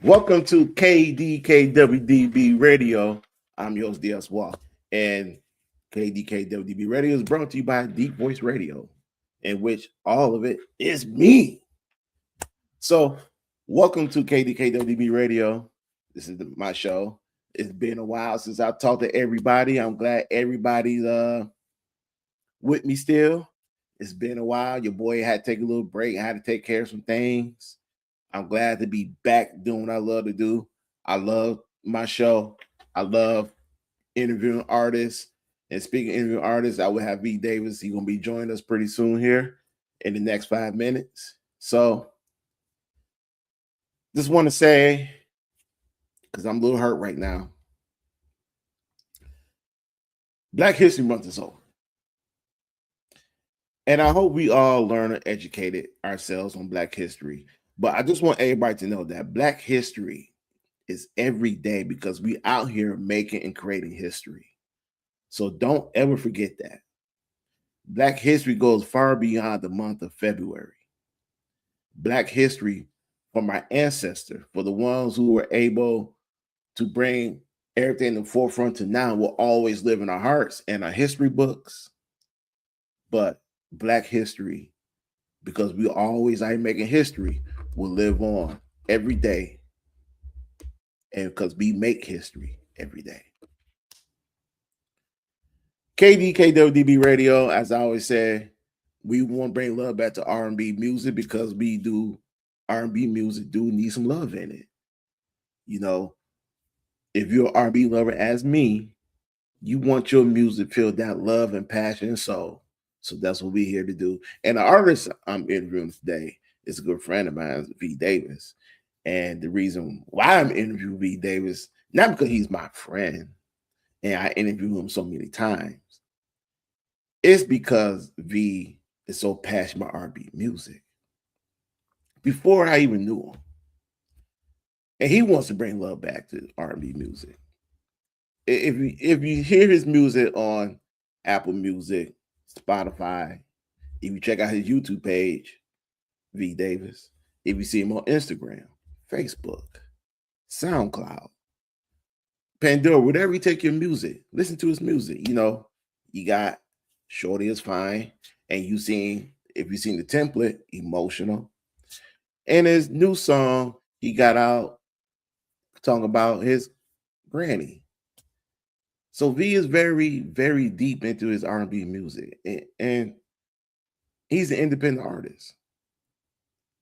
Welcome to KDKW-DB Radio. I'm your host, DS Walk, and KDKW-DB Radio is brought to you by Deep Voice Radio, in which all of it is me. So, welcome to KDKW-DB Radio. This is my show. It's been a while since I talked to everybody. I'm glad everybody's with me still. It's been a while. Your boy had to take a little break. I had to take care of some things. I'm glad to be back doing what I love to do. I love my show. I love interviewing artists. And speaking of interviewing artists, I will have V Davis. He's going to be joining us pretty soon here in the next 5 minutes. So just want to say, because I'm a little hurt right now, Black History Month is over. And I hope we all learn and educated ourselves on Black history. But I just want everybody to know that Black history is every day because we out here making and creating history. So don't ever forget that. Black history goes far beyond the month of February. Black history from our ancestors, for the ones who were able to bring everything to the forefront to now, will always live in our hearts and our history books. But Black history, because we always are making history, will live on every day. And because we make history every day. KDKW-DB Radio, as I always say, we want to bring love back to R&B music because we do R&B music do need some love in it. You know, if you're an R&B lover as me, you want your music to feel that love and passion and soul. So that's what we're here to do. And the artist I'm interviewing today is a good friend of mine, V Davis. And the reason why I'm interviewing V Davis, not because he's my friend and I interview him so many times, it's because V is so passionate about R&B music. Before I even knew him. And he wants to bring love back to R&B music. If you hear his music on Apple Music, Spotify, if you check out his YouTube page, V Davis, if you see him on Instagram, Facebook, SoundCloud, Pandora, whatever you take your music, listen to his music. You know, you got Shorty Is Fine, and if you seen the template, Emotional. And his new song he got out talking about his granny. So V is very, very deep into his R&B music, and he's an independent artist.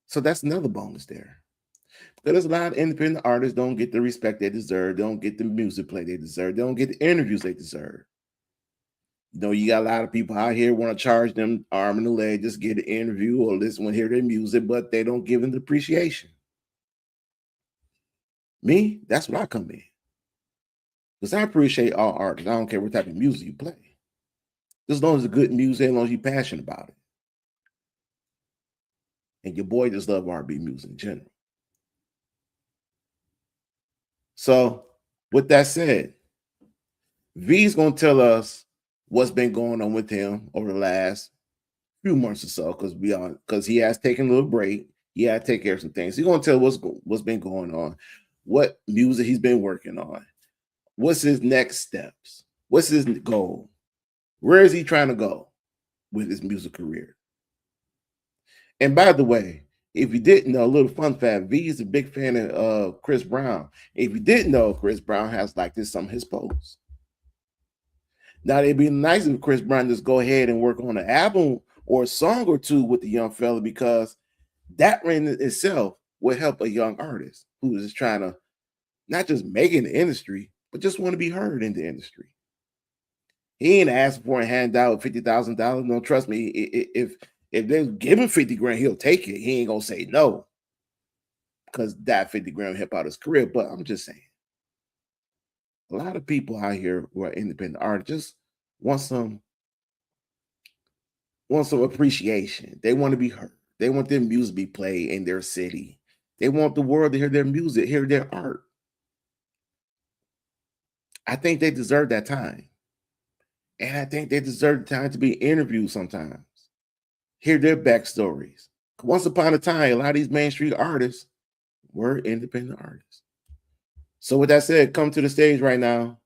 So that's another bonus there. Because there's a lot of independent artists don't get the respect they deserve, don't get the music play they deserve, they don't get the interviews they deserve. You know, you got a lot of people out here want to charge them arm and a leg, just get an interview or listen and hear their music, but they don't give them the appreciation. Me, that's what I come in. Because I appreciate all artists. I don't care what type of music you play. As long as it's good music, as long as you're passionate about it. And your boy just love R&B music in general. So, with that said, V's going to tell us what's been going on with him over the last few months or so, because he has taken a little break. He had to take care of some things. He's going to tell what's been going on, what music he's been working on, what's his next steps, what's his goal, where is he trying to go with his music career. And by the way, if you didn't know, a little fun fact, V is a big fan of Chris Brown. If you didn't know, Chris Brown has liked some of his posts. Now, it'd be nice if Chris Brown just go ahead and work on an album or a song or two with the young fella, because that in itself will help a young artist who is trying to not just make it in the industry, but just want to be heard in the industry. He ain't asking for a handout $50,000. No, trust me, if they give him 50 grand, he'll take it. He ain't gonna say no, because that 50 grand will help out his career. But I'm just saying, a lot of people out here who are independent artists just want some appreciation. They want to be heard. They want their music to be played in their city. They want the world to hear their music, hear their art. I think they deserve that time. And I think they deserve the time to be interviewed sometimes. Hear their backstories. Once upon a time, a lot of these mainstream artists We're independent artists. So with that said, come to the stage right now,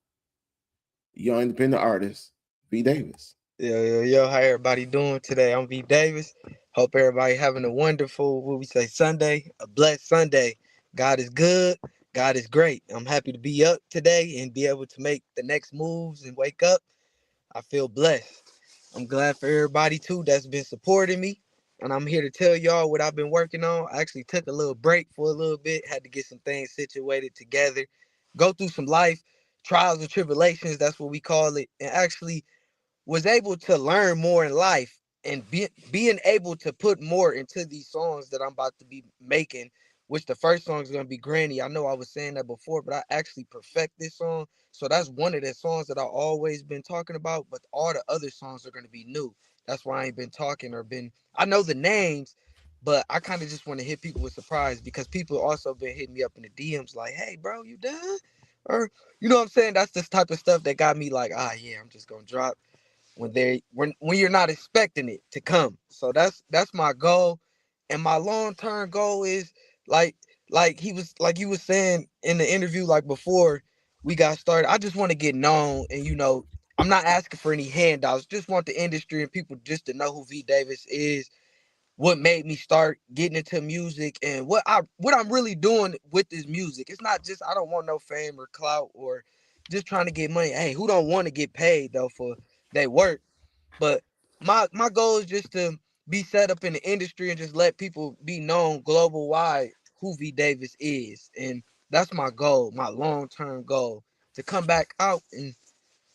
young independent artist, B Davis. Yo, how everybody doing today? I'm V Davis. Hope everybody having a wonderful, what we say, Sunday, a blessed Sunday. God is good. God is great. I'm happy to be up today and be able to make the next moves and wake up. I feel blessed. I'm glad for everybody too that's been supporting me. And I'm here to tell y'all what I've been working on. I actually took a little break for a little bit, had to get some things situated together, go through some life trials and tribulations, that's what we call it, and actually was able to learn more in life and being able to put more into these songs that I'm about to be making, which the first song is going to be Granny. I know I was saying that before, but I actually perfect this song. So that's one of the songs that I always been talking about, but all the other songs are going to be new. That's why I ain't been talking or been, I know the names, but I kind of just want to hit people with surprise because people also been hitting me up in the DMs like, hey, bro, you done? Or, you know what I'm saying? That's this type of stuff that got me like, yeah, I'm just going to drop when you're not expecting it to come. So that's my goal. And my long-term goal is like like you was saying in the interview, like before we got started, I just want to get known. And I'm not asking for any handouts, just want the industry and people just to know who V Davis is, what made me start getting into music, and what I'm really doing with this music. It's not just, I don't want no fame or clout or just trying to get money. Hey, who don't want to get paid though for their work? But my goal is just to be set up in the industry and just let people be known global wide who V Davis is. And that's my goal, my long-term goal, to come back out and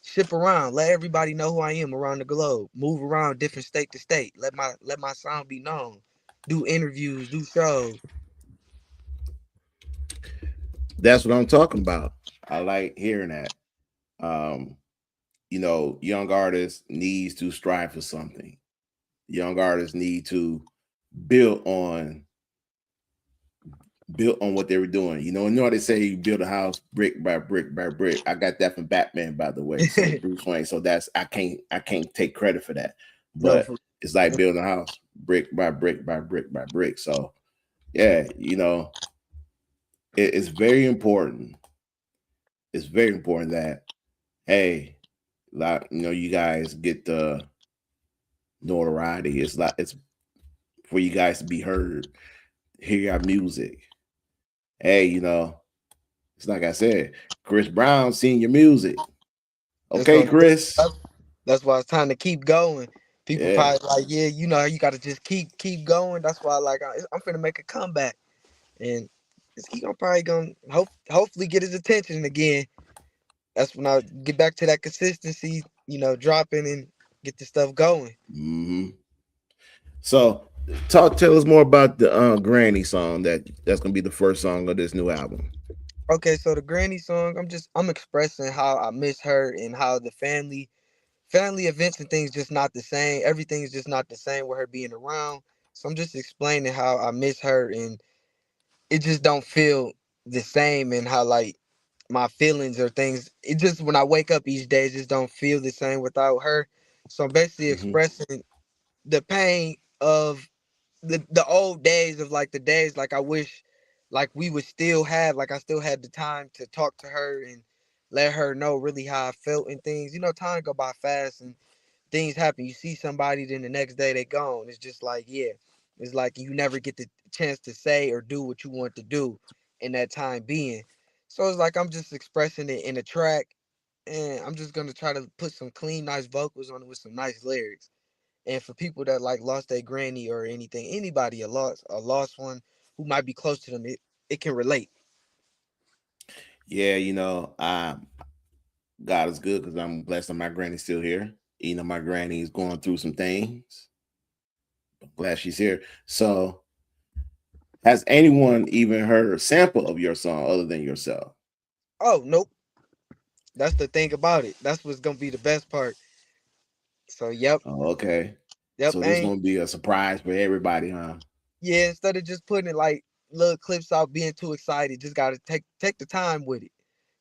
ship around, let everybody know who I am around the globe, move around different state to state, let my sound be known, do interviews, do shows. That's what I'm talking about. I like hearing that. Um, young artists needs to strive for something. Young artists need to build on built on what they were doing. You know how they say you build a house brick by brick by brick. I got that from Batman, by the way. So Bruce Wayne. So that's I can't take credit for that. No, But it's like building a house brick by brick by brick by brick. So yeah, it's very important. It's very important that hey, like you guys get the notoriety. It's for you guys to be heard, hear your music. Hey, it's like I said, Chris Brown seen your music. it's Okay, gonna Chris. that's why it's time to keep going. People Yeah. probably like, yeah, you got to just keep going. That's why, like, I'm finna make a comeback, and he gonna probably hopefully get his attention again. That's when I get back to that consistency, dropping and get the stuff going. Hmm. So, tell us more about the Granny song that's gonna be the first song of this new album. Okay, so the Granny song, I'm expressing how I miss her and how the family events and things just not the same. Everything's just not the same with her being around. So I'm just explaining how I miss her and it just don't feel the same, and how like my feelings or things, it just when I wake up each day it just don't feel the same without her. So I'm basically Hmm. expressing the pain of the old days, of like the days like I wish like we would still have, like I still had the time to talk to her and let her know really how I felt and things. Time go by fast and things happen. You see somebody, then the next day they gone. It's just like, yeah, it's like you never get the chance to say or do what you want to do in that time being. So it's like I'm just expressing it in a track, and I'm just gonna try to put some clean, nice vocals on it with some nice lyrics. And for people that like lost their granny or anything, anybody a lost one who might be close to them, it can relate. Yeah, God is good because I'm blessed that my granny's still here. My granny is going through some things. I'm glad she's here. So, has anyone even heard a sample of your song other than yourself? Oh nope, that's the thing about it. That's what's gonna be the best part. So yep, Oh, okay. yep, So this ain't gonna be a surprise for everybody, huh? yeah. Instead of just putting it like little clips out, being too excited, just gotta take the time with it,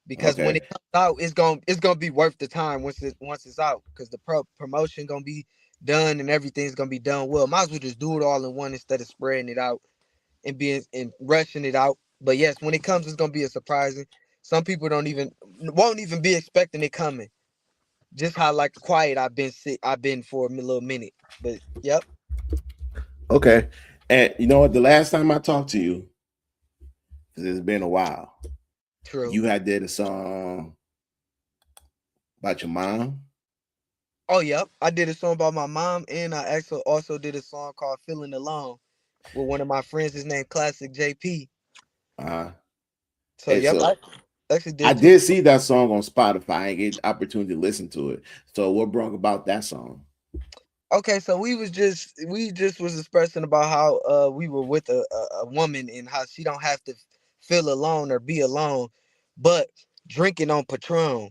because when Okay. it comes out, it's gonna be worth the time once it's out, because the promotion gonna be done and everything's gonna be done well. Might as well just do it all in one instead of spreading it out and rushing it out. But yes, when it comes, it's gonna be a surprising. Some people don't even won't even be expecting it coming. Just how like quiet I've been for a little minute. But yep, Okay. And you know what? The last time I talked to you, because it's been a while, true. you had did a song about your mom. Oh yep, I did a song about my mom, and I actually also did a song called "Feeling Alone" with one of my friends. His name Classic JP. Uh, So and yep, so I actually I did two. did see that song on Spotify. I didn't get opportunity to listen to it. So what brought about that song? Okay, so we just was expressing about how we were with a woman and how she don't have to feel alone or be alone, but drinking on Patron.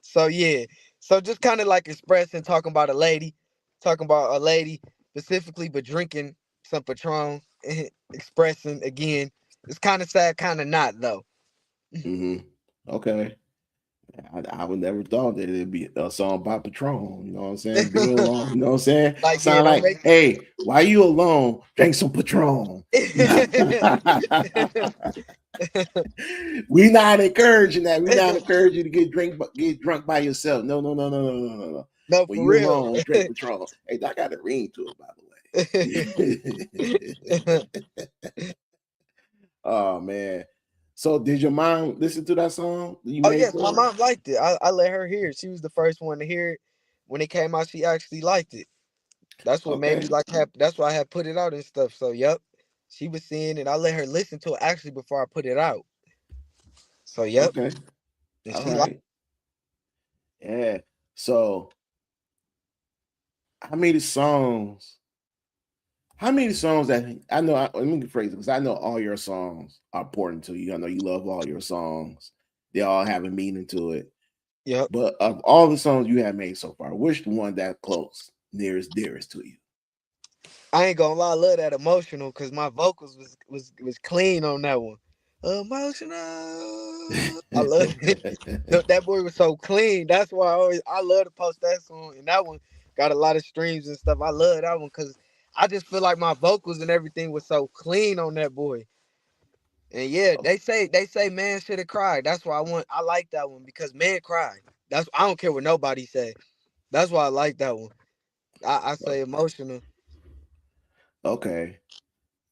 So yeah, so just kind of like expressing, talking about a lady specifically, but drinking some Patron, expressing again. It's kind of sad, kind of not though. Hmm. Okay. I would never thought that it'd be a song by Patron. You know what I'm saying? Being alone. You know what I'm saying? Like yeah, Sound don't like, make. hey, why you alone? Drink some Patron. We not encouraging that. We not encouraging you to get drunk by yourself. No, no, no, no, no, no, no, no. No, When for you real. alone, drink Patron. Hey, I got a ring to it, by the way. Oh man. So did your mom listen to that song that you Oh made yes, my for her? mom liked it. I let her hear it. She was the first one to hear it. When it came out, she actually liked it. That's what made me Okay. like have that's why I had put it out and stuff. So yep. She was seeing it. I let her listen to it actually before I put it out. So yep. Okay. And All she liked. right. Yeah. So how many songs? How many songs that I know? Let me rephrase it because I know all your songs are important to you. I know you love all your songs. They all have a meaning to it. Yep. But of all the songs you have made so far, which one that close, nearest, dearest to you? I ain't gonna lie, I love that emotional because my vocals was clean on that one. Emotional. I love it. That boy was so clean. That's why I love to post that song. And that one got a lot of streams and stuff. I love that one because I just feel like my vocals and everything was so clean on that boy. And yeah, they say man should have cried. That's why I like that one because man cried. That's I don't care what nobody say. That's why I like that one. I say emotional. Okay.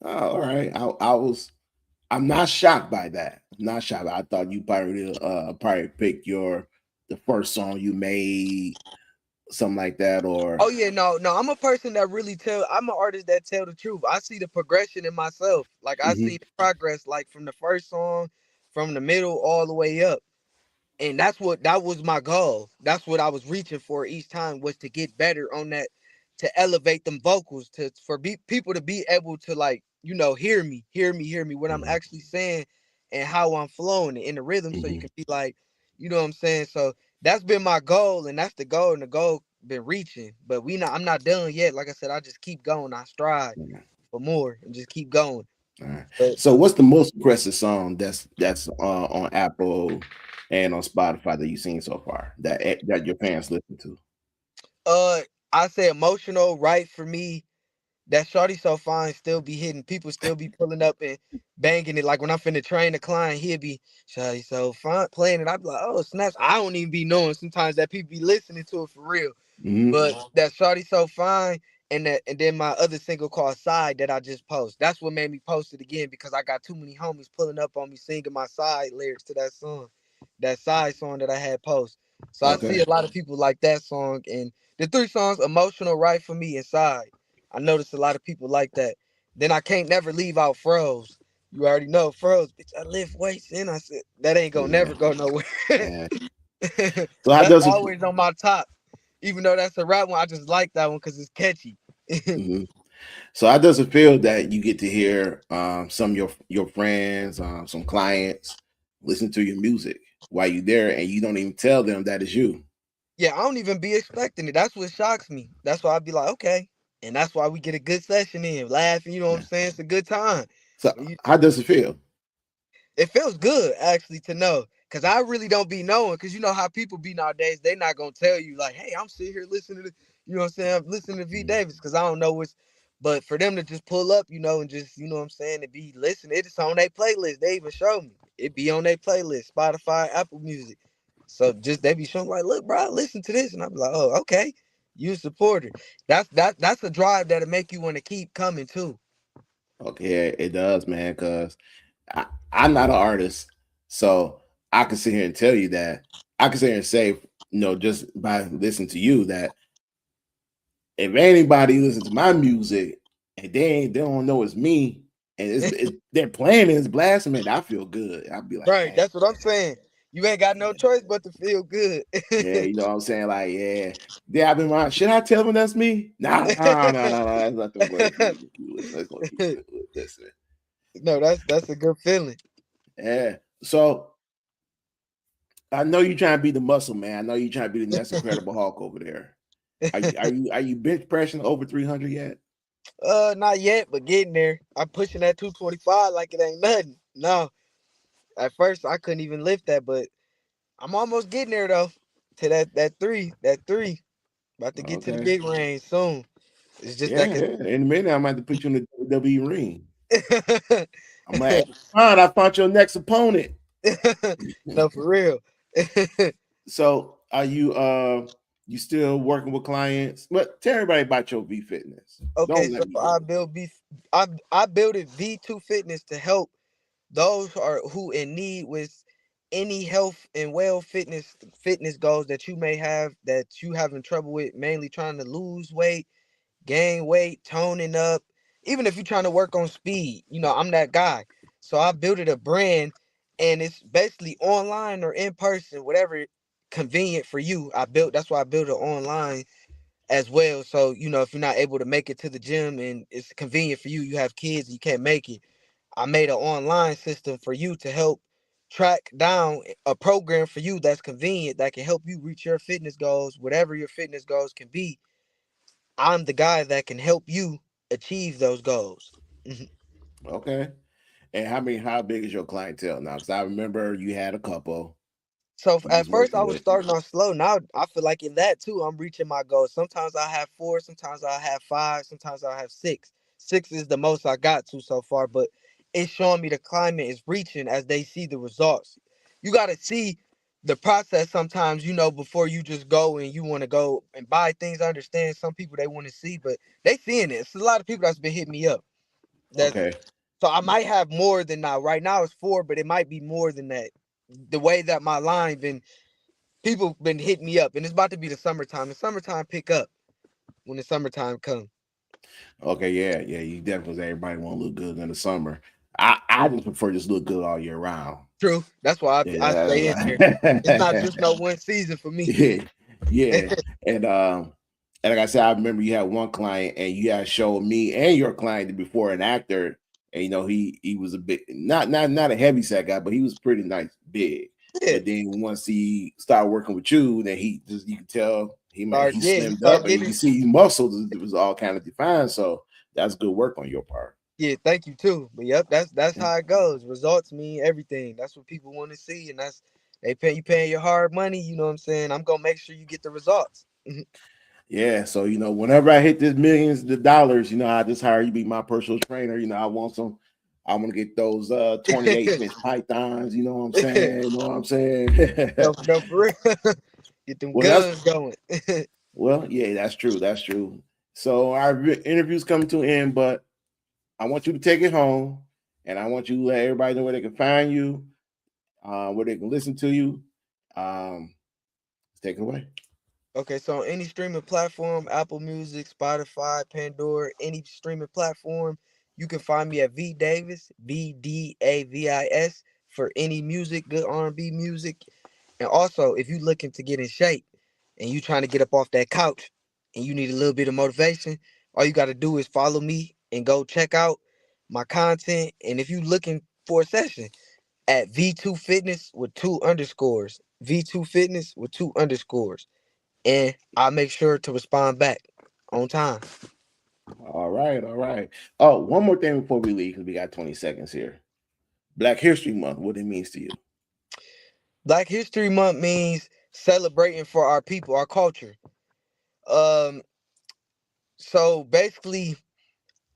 Oh, all right. I'm not shocked by that. I'm not shocked. I thought you probably pick the first song you made, something like that, or Oh yeah, no. I'm a person that really I'm an artist that tell the truth. I see the progression in myself. Like I hmm see the progress, like from the first song, from the middle all the way up. And that was my goal. That's what I was reaching for each time was to get better on that, to elevate them vocals, people to be able to like hear me what I'm hmm actually saying and how I'm flowing in the rhythm, so you hmm can be like, you know what I'm saying. So that's been my goal, and that's the goal, and the goal been reaching. But I'm not done yet. Like I said, I just keep going. I strive for more and just keep going. All right. But So, what's the most requested song that's on Apple and on Spotify that you've seen so far that your fans listen to? uh, I say emotional, right for me. That shorty so fine still be hitting. People still be pulling up and banging it. Like when I'm finna train the client, he'll be shorty so fine playing it. I be like, oh snaps. I don't even be knowing sometimes that people be listening to it for real. hmm But that shorty so fine and then my other single called Side that I just post. That's what made me post it again because I got too many homies pulling up on me singing my side lyrics to that song. That side song that I had post. So I see Okay. a lot of people like that song and the three songs, Emotional, Right for Me, and Side. I noticed a lot of people like that. Then I can't never leave out Froze. You already know Froze, bitch. I lift weights and I said that ain't gonna Yeah. never go nowhere. Yeah. So, how That's does it? always on my top. Even though that's a rap one, I just like that one because it's catchy. Mhm. So, how does it feel that you get to hear some of your friends, some clients listen to your music while you're there, and you don't even tell them that it's you? Yeah, I don't even be expecting it. That's what shocks me. That's why I be like, okay. And that's why we get a good session in, laughing, you know what I'm Yeah. saying? It's a good time. So, how does it feel? It feels good actually to know. Cause I really don't be knowing. Cause you know how people be nowadays, they not gonna tell you like, hey, I'm sitting here listening to, you know what I'm saying? I'm listening to V Mhm. Davis, cause I don't know But for them to just pull up, and just, what I'm saying, and be listening, it's on their playlist. They even show me. It be on their playlist, Spotify, Apple Music. So just they be showing like, look, bro, listen to this. And I be like, oh, okay. You a supporter. That's a drive that'll make you want to keep coming too. Okay, it does, man, because I'm not an artist. So I can sit here and tell you that. I can sit here and say, just by listening to you, that if anybody listens to my music and they don't know it's me, and they're playing it, it's blasting, man, I feel good. I'll be like, Right. dang, That's what I'm saying. You ain't got no choice but to feel good. yeah, you know what I'm saying? Like, yeah, I've been around. Should I tell them that's me? No, no, no, no, no. That's not the word. Let's go keep listening. No, that's a good feeling. Yeah. So I know you're trying to be the muscle man. I know you're trying to be the next Incredible Hulk over there. Are you bench pressing over 300 yet? Not yet, but getting there. I'm pushing that 225 like it ain't nothing. No, at first I couldn't even lift that, but I'm almost getting there though. To that three. About to get to the Okay. big range soon. It's just that. Yeah, yeah. In a minute, I'm going to put you in the WWE ring. I'm like, hey, fine, I found your next opponent. No, for real. So are you still working with clients? But tell everybody about your V Fitness. Okay, Don't so let me do it. I built it V2 Fitness to help those who in need with any health and well fitness goals that you may have, that you having trouble with, mainly trying to lose weight, gain weight, toning up. Even if you're trying to work on speed, I'm that guy. So I built it a brand, and it's basically online or in person, whatever convenient for you. That's why I built it online as well. So, if you're not able to make it to the gym and it's convenient for you, you have kids, you can't make it. I made an online system for you to help track down a program for you that's convenient, that can help you reach your fitness goals, whatever your fitness goals can be. I'm the guy that can help you achieve those goals. Mhm. Okay. And how big is your clientele now? Because I remember you had a couple So you at was first working I was with. starting off slow. Now I feel like in that too, I'm reaching my goals. Sometimes I have four, sometimes I have five, sometimes I have six. Six is the most I got to so far, but it's showing me the climate is reaching as they see the results. You got to see the process sometimes, before you just go and you want to go and buy things. I understand some people they want to see, but they seeing it. It's a lot of people that's been hitting me up. That's Okay. So I might have more than now. Right now it's four, but it might be more than that. The way that my line been, people been hitting me up, and it's about to be the summertime. The summertime pick up when the summertime comes. Okay, yeah, yeah. You definitely everybody want to look good in the summer. I just prefer just look good all year round. True. That's why I stay in there. It's not Yeah. just no one season for me. Yeah, yeah. And like I said, I remember you had one client and you had showed me and your client before an actor, and he was a bit not a heavy set guy, but he was pretty nice, big. Yeah. But then once he started working with you, then you could tell he He slimmed start up, and you getting. can see his muscles, it was all kind of defined. So that's good work on your part. Yeah, thank you too. But yep, that's how it goes. Results mean everything. That's what people want to see, and that's you paying your hard money. You know what I'm saying? I'm gonna make sure you get the results. Yeah, so whenever I hit this millions of dollars, I just hire you to be my personal trainer. I want to get those 28-inch pythons, you know what I'm saying? You know what I'm saying? No, no, for real. Get them Well, that's guns going. yeah, that's true. That's true. So our interview's coming to an end, but I want you to take it home, and I want you to let everybody know where they can find you, where they can listen to you. Um, take it away. Okay, so on any streaming platform, Apple Music, Spotify, Pandora, any streaming platform, you can find me at V Davis, VDAVIS, for any music, good R&B music. And also, if you looking to get in shape and you trying to get up off that couch and you need a little bit of motivation, all you got to do is follow me and go check out my content. And if you looking for a session, at V2 Fitness with two underscores, V2 Fitness with two underscores, and I'll make sure to respond back on time. All right, all right. Oh, one more thing before we leave, because we got 20 seconds here. Black History Month, what it means to you. Black History Month means celebrating for our people, our culture. Um, so basically,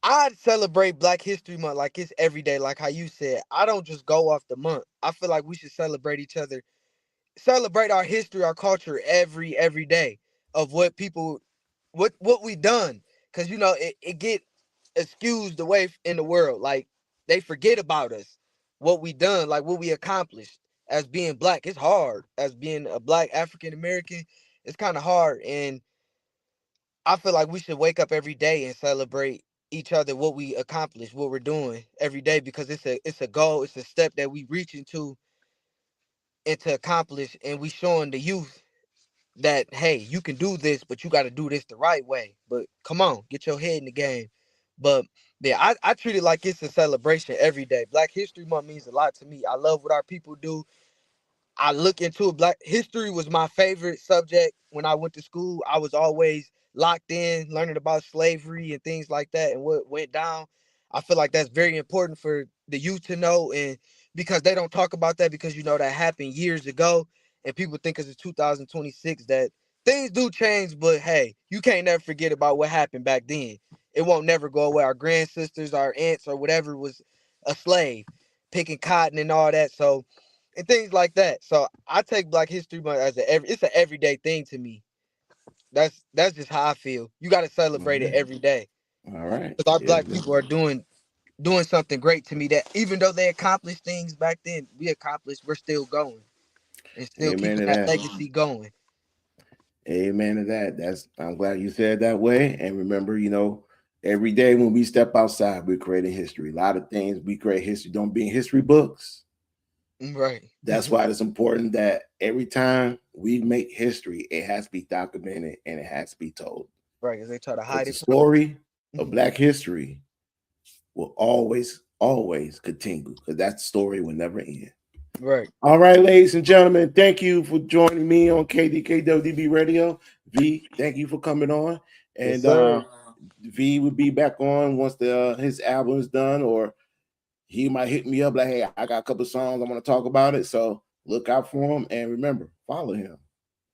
I celebrate Black History Month like it's every day, like how you said. I don't just go off the month. I feel like we should celebrate each other, celebrate our history, our culture every day of what people, what we done. Cause you know it get excused away in the world. Like they forget about us, what we done, like what we accomplished as being black. It's hard as being a black African American. It's kind of hard, and I feel like we should wake up every day and celebrate each other, what we accomplished, what we're doing every day, because it's a goal, it's a step that we reach into and to accomplish, and we showing the youth that hey, you can do this, but you got to do this the right way. But come on, get your head in the game. But yeah, I treat it like it's a celebration every day. Black History Month means a lot to me. I love what our people do. I look into it. Black history was my favorite subject when I went to school. I was always locked in, learning about slavery and things like that and what went down. I feel like that's very important for the youth to know, and because they don't talk about that, because you know that happened years ago, and people think it's 2026 that things do change, but hey, you can't never forget about what happened back then. It won't never go away. Our grandsisters, our aunts, or whatever was a slave, picking cotton and all that. So and things like that. So I take Black History Month as it's an everyday thing to me. That's just how I feel. You got to celebrate it Okay. every day All right. because our Yes, black people are doing something great to me. That even though they accomplished things back then, we accomplished. We're still going and still amen keeping to that that. legacy going. Amen to that. That's I'm glad you said that way. And remember, every day when we step outside, we're creating history. A lot of things we create history don't be in history books. Right. That's why it's important that every time we make history, it has to be documented and it has to be told. Right. Because they try to Because hide the it from us. story of Mhm. Black history will always continue. Because that story will never end. Right. All right, ladies and gentlemen, thank you for joining me on KDKW-DB Radio. V, thank you for coming on. Yes, And sir. V will be back on once his album is done, or he might hit me up like, hey, I got a couple of songs I want to talk about it. So look out for him. And remember, follow him,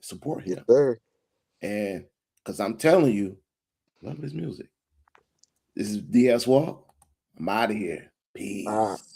support Yes, him. sir. And because I'm telling you, love his music. This is DS Walk. I'm out of here. All right. Peace.